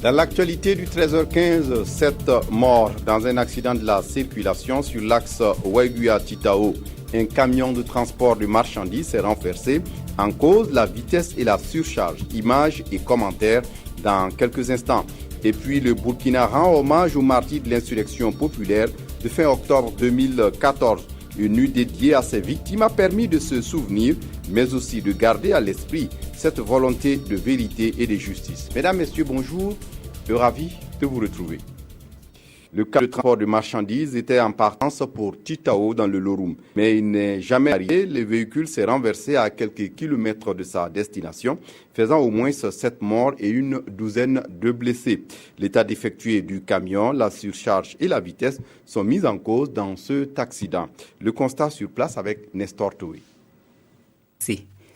Dans l'actualité du 13h15, 7 morts dans un accident de la circulation sur l'axe Waiguya-Titao. Un camion de transport de marchandises s'est renversé. En cause, la vitesse et la surcharge. Images et commentaires dans quelques instants. Et puis le Burkina rend hommage aux martyrs de l'insurrection populaire de fin octobre 2014. Une nuit dédiée à ces victimes a permis de se souvenir, mais aussi de garder à l'esprit cette volonté de vérité et de justice. Mesdames, Messieurs, bonjour, ravi de vous retrouver. Le cas de transport de marchandises était en partance pour Titao dans le Loroum. Mais il n'est jamais arrivé. Le véhicule s'est renversé à quelques kilomètres de sa destination, faisant au moins 7 morts et une douzaine de blessés. L'état défectueux du camion, la surcharge et la vitesse sont mis en cause dans cet accident. Le constat sur place avec Nestor Touré.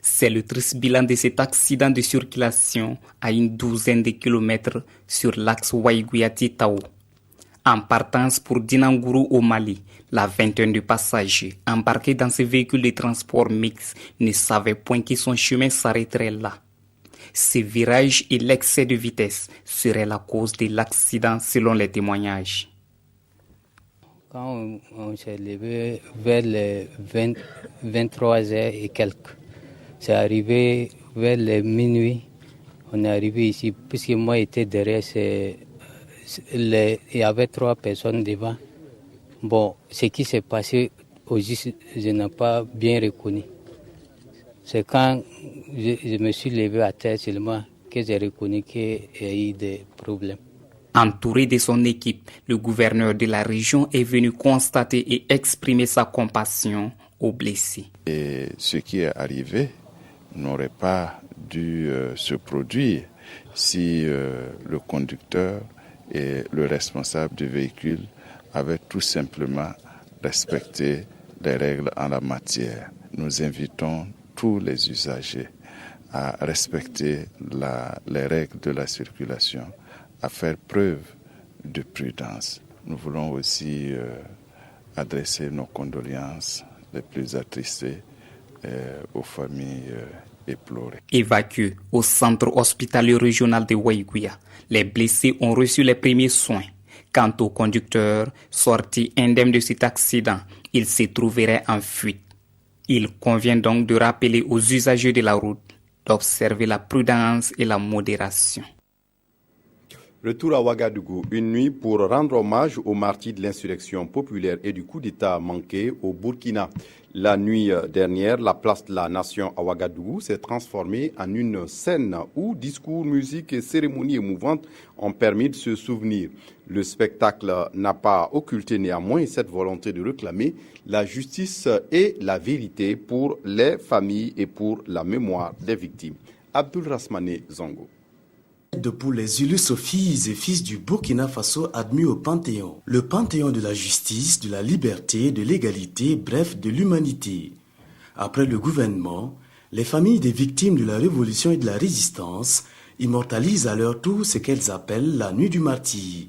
C'est le triste bilan de cet accident de circulation à une douzaine de kilomètres sur l'axe Waiguya-Titao. En partance pour Dinangourou au Mali, la vingtaine de passagers embarqués dans ce véhicule de transport mixte ne savaient point que son chemin s'arrêterait là. Ce virage et l'excès de vitesse seraient la cause de l'accident selon les témoignages. Quand on s'est levé vers les 23h et quelques, c'est arrivé vers les minuit, on est arrivé ici, puisque moi j'étais derrière, il y avait 3 personnes devant. Bon, ce qui s'est passé aussi, je n'ai pas bien reconnu. C'est quand je me suis levé à terre seulement que j'ai reconnu qu'il y a eu des problèmes. Entouré de son équipe, le gouverneur de la région est venu constater et exprimer sa compassion aux blessés. Et ce qui est arrivé n'aurait pas dû se produire si le conducteur et le responsable du véhicule avaient tout simplement respecté les règles en la matière. Nous invitons tous les usagers à respecter les règles de la circulation, à faire preuve de prudence. Nous voulons aussi adresser nos condoléances les plus attristées aux familles éplorées. Évacués au centre hospitalier régional de Waiguya, les blessés ont reçu les premiers soins. Quant au conducteur, sorti indemne de cet accident, il se trouverait en fuite. Il convient donc de rappeler aux usagers de la route d'observer la prudence et la modération. Retour à Ouagadougou, une nuit pour rendre hommage aux martyrs de l'insurrection populaire et du coup d'État manqué au Burkina. La nuit dernière, la place de la nation à Ouagadougou s'est transformée en une scène où discours, musique et cérémonies émouvantes ont permis de se souvenir. Le spectacle n'a pas occulté néanmoins cette volonté de réclamer la justice et la vérité pour les familles et pour la mémoire des victimes. Abdul Rasmane Zongo. Pour les illustres filles et fils du Burkina Faso admis au Panthéon. Le Panthéon de la justice, de la liberté, de l'égalité, bref, de l'humanité. Après le gouvernement, les familles des victimes de la révolution et de la résistance immortalisent à leur tour ce qu'elles appellent la nuit du martyr.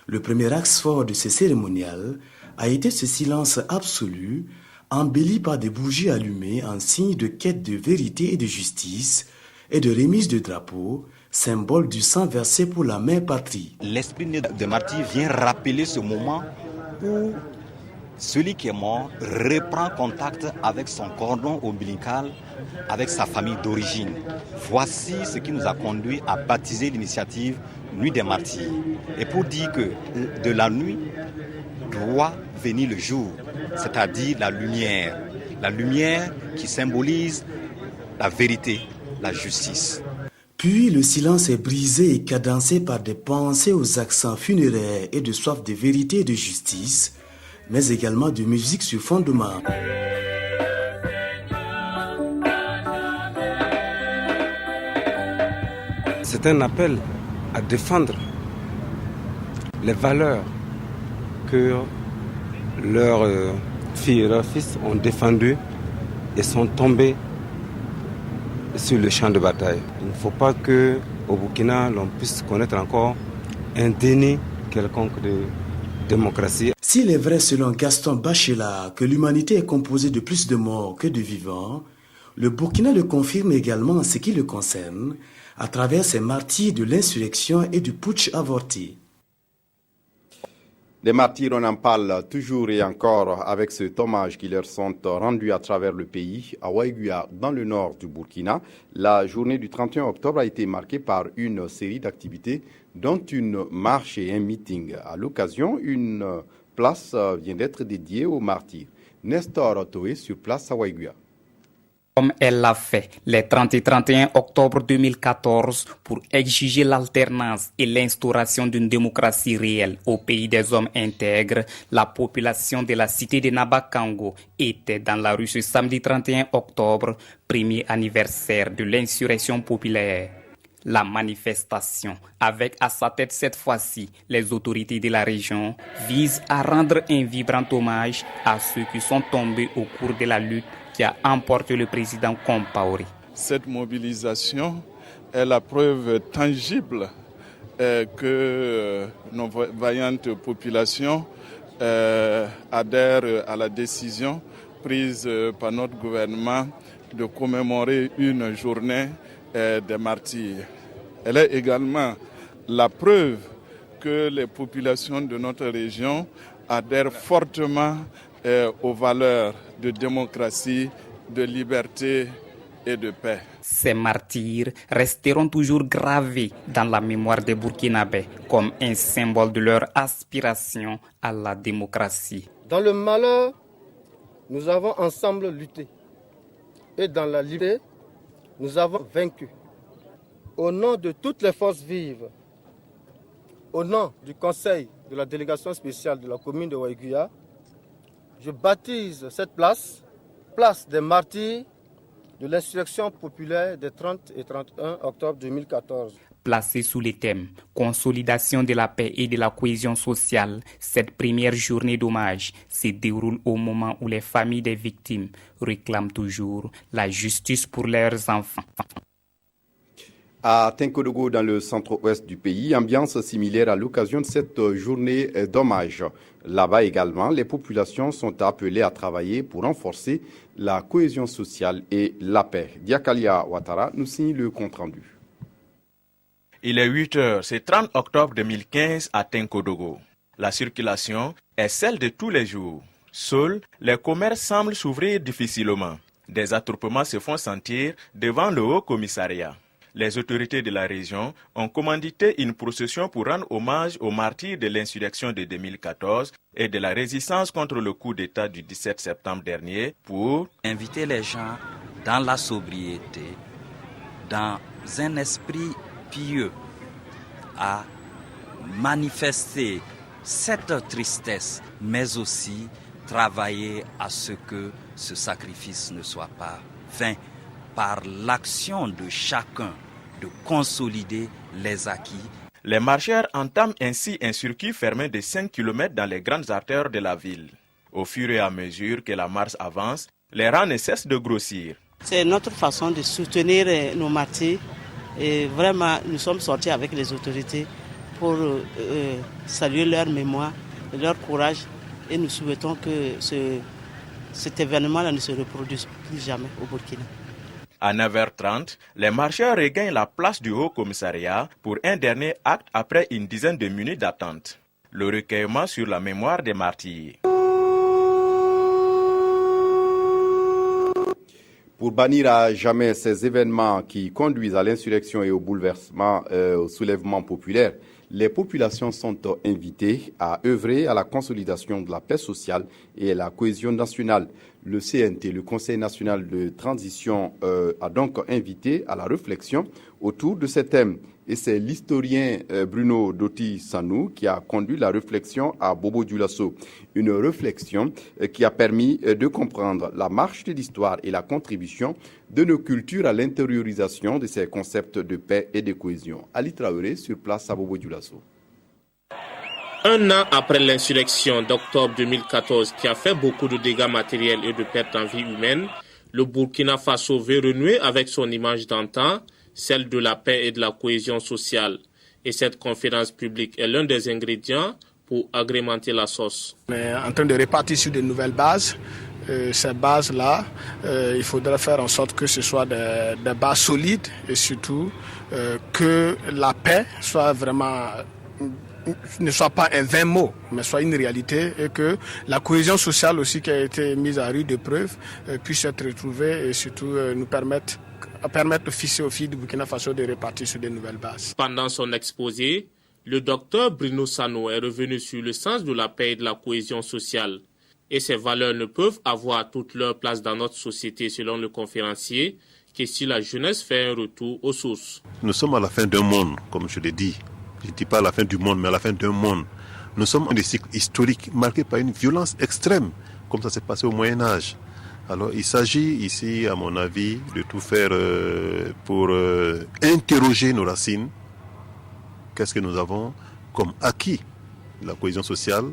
Le premier axe fort de ce cérémonial a été ce silence absolu, embelli par des bougies allumées en signe de quête de vérité et de justice et de remise de drapeaux, symbole du sang versé pour la mère patrie. L'esprit de martyr vient rappeler ce moment où celui qui est mort reprend contact avec son cordon ombilical, avec sa famille d'origine. Voici ce qui nous a conduit à baptiser l'initiative Nuit des martyrs. Et pour dire que de la nuit doit venir le jour, c'est-à-dire la lumière qui symbolise la vérité, la justice. Puis le silence est brisé et cadencé par des pensées aux accents funéraires et de soif de vérité et de justice, mais également de musique sur fond de marbre. C'est un appel à défendre les valeurs que leurs filles et leurs fils ont défendues et sont tombés sur le champ de bataille. Il ne faut pas qu'au Burkina, l'on puisse connaître encore un déni quelconque de démocratie. S'il est vrai selon Gaston Bachelard que l'humanité est composée de plus de morts que de vivants, le Burkina le confirme également en ce qui le concerne, à travers ces martyrs de l'insurrection et du putsch avorté. Les martyrs, on en parle toujours et encore avec cet hommage qui leur sont rendus à travers le pays. À Waiguya, dans le nord du Burkina, la journée du 31 octobre a été marquée par une série d'activités, dont une marche et un meeting. À l'occasion, une place vient d'être dédiée aux martyrs. Nestor Toé sur place à Waiguya. Comme elle l'a fait les 30 et 31 octobre 2014 pour exiger l'alternance et l'instauration d'une démocratie réelle au pays des hommes intègres, la population de la cité de Nabakango était dans la rue ce samedi 31 octobre, premier anniversaire de l'insurrection populaire. La manifestation, avec à sa tête cette fois-ci les autorités de la région, vise à rendre un vibrant hommage à ceux qui sont tombés au cours de la lutte qui a emporté le président Compaoré. Cette mobilisation est la preuve tangible que nos vaillantes populations adhèrent à la décision prise par notre gouvernement de commémorer une journée des martyrs. Elle est également la preuve que les populations de notre région adhèrent fortement aux valeurs de démocratie, de liberté et de paix. Ces martyrs resteront toujours gravés dans la mémoire des Burkinabés comme un symbole de leur aspiration à la démocratie. Dans le malheur, nous avons ensemble lutté. Et dans la liberté, nous avons vaincu. Au nom de toutes les forces vives, au nom du conseil de la délégation spéciale de la commune de Waiguya, je baptise cette place, place des martyrs de l'insurrection populaire des 30 et 31 octobre 2014. Placée sous les thèmes consolidation de la paix et de la cohésion sociale, cette première journée d'hommage se déroule au moment où les familles des victimes réclament toujours la justice pour leurs enfants. À Tenkodogo, dans le centre-ouest du pays, ambiance similaire à l'occasion de cette journée d'hommage. Là-bas également, les populations sont appelées à travailler pour renforcer la cohésion sociale et la paix. Diakalia Ouattara nous signe le compte-rendu. Il est 8h, c'est 30 octobre 2015 à Tenkodogo. La circulation est celle de tous les jours. Seuls, les commerces semblent s'ouvrir difficilement. Des attroupements se font sentir devant le haut commissariat. Les autorités de la région ont commandité une procession pour rendre hommage aux martyrs de l'insurrection de 2014 et de la résistance contre le coup d'État du 17 septembre dernier pour inviter les gens dans la sobriété, dans un esprit pieux, à manifester cette tristesse, mais aussi travailler à ce que ce sacrifice ne soit pas vain, par l'action de chacun de consolider les acquis. Les marcheurs entament ainsi un circuit fermé de 5 km dans les grandes artères de la ville. Au fur et à mesure que la marche avance, les rangs ne cessent de grossir. C'est notre façon de soutenir nos martyrs et vraiment nous sommes sortis avec les autorités pour saluer leur mémoire et leur courage et nous souhaitons que cet événement-là ne se reproduise plus jamais au Burkina. À 9h30, les marcheurs regagnent la place du Haut-Commissariat pour un dernier acte après une dizaine de minutes d'attente. Le recueillement sur la mémoire des martyrs. Pour bannir à jamais ces événements qui conduisent à l'insurrection et au bouleversement, au soulèvement populaire, les populations sont invitées à œuvrer à la consolidation de la paix sociale et à la cohésion nationale. Le CNT, le Conseil national de transition, a donc invité à la réflexion autour de ces thèmes. Et c'est l'historien Bruno Doti Sanou qui a conduit la réflexion à Bobo Dioulasso. Une réflexion qui a permis de comprendre la marche de l'histoire et la contribution de nos cultures à l'intériorisation de ces concepts de paix et de cohésion. Ali Traoré sur place à Bobo Dioulasso. Un an après l'insurrection d'octobre 2014 qui a fait beaucoup de dégâts matériels et de pertes en vie humaine, le Burkina Faso veut renouer avec son image d'antan, celle de la paix et de la cohésion sociale. Et cette conférence publique est l'un des ingrédients pour agrémenter la sauce. On est en train de répartir sur de nouvelles bases. Ces bases-là, il faudrait faire en sorte que ce soit des bases solides et surtout que la paix soit vraiment, ne soit pas un vain mot, mais soit une réalité, et que la cohésion sociale aussi qui a été mise à rude épreuve puisse être retrouvée et surtout nous permettre aux fils et aux filles du Burkina Faso de repartir sur de nouvelles bases. Pendant son exposé, le docteur Bruno Sano est revenu sur le sens de la paix et de la cohésion sociale. Et ces valeurs ne peuvent avoir toute leur place dans notre société, selon le conférencier, que si la jeunesse fait un retour aux sources. Nous sommes à la fin d'un monde, comme je l'ai dit. Je ne dis pas à la fin du monde, mais à la fin d'un monde. Nous sommes dans des cycles historiques marqués par une violence extrême, comme ça s'est passé au Moyen-Âge. Alors il s'agit ici, à mon avis, de tout faire pour interroger nos racines. Qu'est-ce que nous avons comme acquis de la cohésion sociale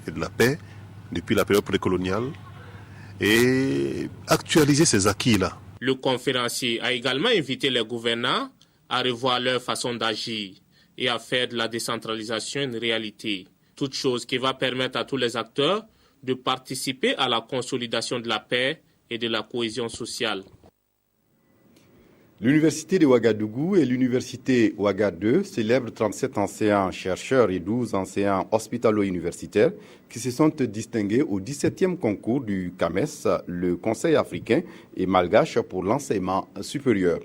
et de la paix depuis la période précoloniale et actualiser ces acquis-là. Le conférencier a également invité les gouvernants à revoir leur façon d'agir et à faire de la décentralisation une réalité. Toute chose qui va permettre à tous les acteurs de participer à la consolidation de la paix et de la cohésion sociale. L'Université de Ouagadougou et l'Université Ouaga 2 célèbrent 37 enseignants-chercheurs et 12 enseignants hospitalo-universitaires qui se sont distingués au 17e concours du CAMES, le Conseil africain et malgache pour l'enseignement supérieur.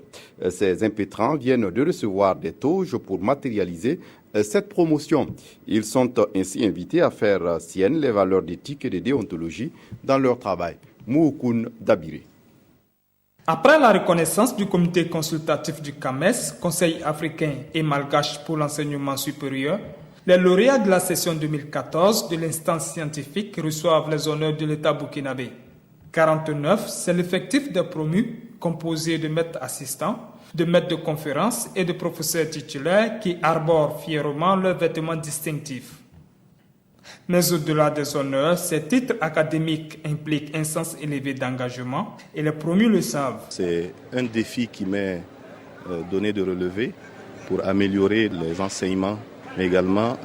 Ces impétrants viennent de recevoir des toges pour matérialiser cette promotion. Ils sont ainsi invités à faire siennes les valeurs d'éthique et de déontologie dans leur travail. Moukoun Dabiré. Après la reconnaissance du comité consultatif du CAMES, Conseil africain et malgache pour l'enseignement supérieur, les lauréats de la session 2014 de l'instance scientifique reçoivent les honneurs de l'État burkinabé. 49, c'est l'effectif des promus, composé de maîtres assistants, de maîtres de conférences et de professeurs titulaires qui arborent fièrement leurs vêtements distinctifs. Mais au-delà des honneurs, ces titres académiques impliquent un sens élevé d'engagement et les promus le savent. C'est un défi qui m'est donné de relever pour améliorer les enseignements, mais également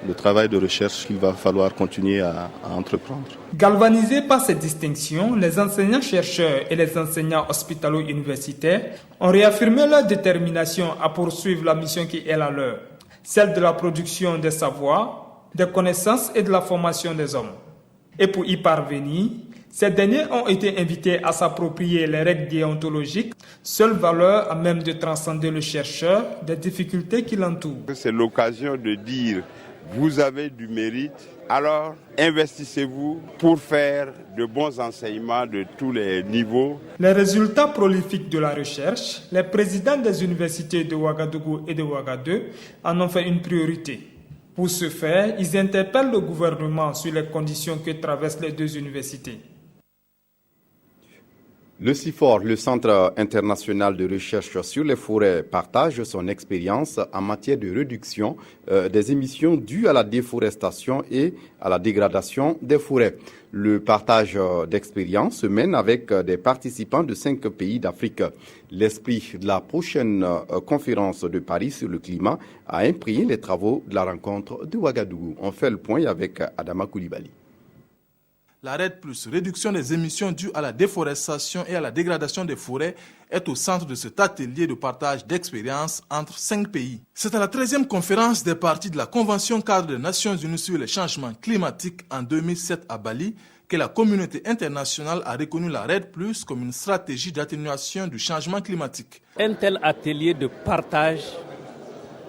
le travail de recherche qu'il va falloir continuer à entreprendre. Galvanisés par ces distinctions, les enseignants-chercheurs et les enseignants hospitalo-universitaires ont réaffirmé leur détermination à poursuivre la mission qui est la leur, celle de la production des savoirs, des connaissances et de la formation des hommes. Et pour y parvenir, ces derniers ont été invités à s'approprier les règles déontologiques, seule valeur à même de transcender le chercheur des difficultés qui l'entourent. C'est l'occasion de dire, vous avez du mérite, alors investissez-vous pour faire de bons enseignements de tous les niveaux. Les résultats prolifiques de la recherche, les présidents des universités de Ouagadougou et de Ouaga 2 en ont fait une priorité. Pour ce faire, ils interpellent le gouvernement sur les conditions que traversent les deux universités. Le CIFOR, le Centre international de recherche sur les forêts, partage son expérience en matière de réduction des émissions dues à la déforestation et à la dégradation des forêts. Le partage d'expérience se mène avec des participants de 5 pays d'Afrique. L'esprit de la prochaine conférence de Paris sur le climat a imprégné les travaux de la rencontre de Ouagadougou. On fait le point avec Adama Koulibaly. La RED+, réduction des émissions dues à la déforestation et à la dégradation des forêts, est au centre de cet atelier de partage d'expériences entre 5 pays. C'est à la 13e conférence des parties de la Convention cadre des Nations Unies sur les changements climatiques en 2007 à Bali que la communauté internationale a reconnu la RED+, comme une stratégie d'atténuation du changement climatique. Un tel atelier de partage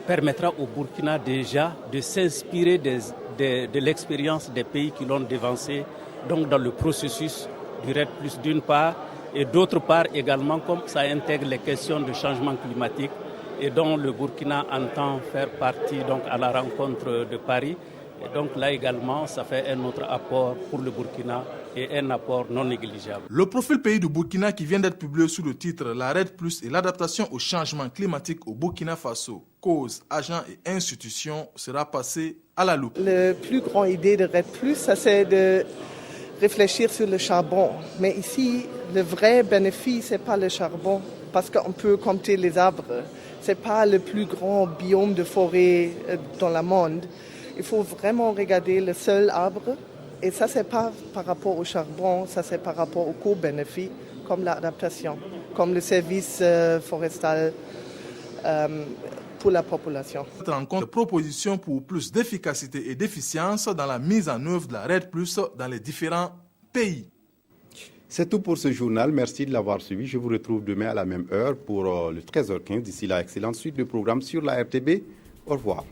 permettra au Burkina déjà de s'inspirer de l'expérience des pays qui l'ont dévancé, donc dans le processus du RED+, d'une part, et d'autre part également, comme ça intègre les questions de changement climatique et dont le Burkina entend faire partie donc, à la rencontre de Paris. Et donc là également, ça fait un autre apport pour le Burkina et un apport non négligeable. Le profil pays du Burkina qui vient d'être publié sous le titre « La RED+, et l'adaptation au changement climatique au Burkina Faso, causes, agents et institutions » sera passé à la loupe. La plus grande idée de RED+, ça c'est de réfléchir sur le charbon. Mais ici, le vrai bénéfice, ce n'est pas le charbon, parce qu'on peut compter les arbres. Ce n'est pas le plus grand biome de forêt dans le monde. Il faut vraiment regarder le seul arbre. Et ça, ce n'est pas par rapport au charbon, ça c'est par rapport aux co-bénéfices, comme l'adaptation. comme le service forestal pour la population. Cette rencontre propositions pour plus d'efficacité et d'efficience dans la mise en œuvre de la REDD+, dans les différents pays. C'est tout pour ce journal. Merci de l'avoir suivi. Je vous retrouve demain à la même heure pour le 13h15. D'ici là, excellente suite de programmes sur la RTB. Au revoir.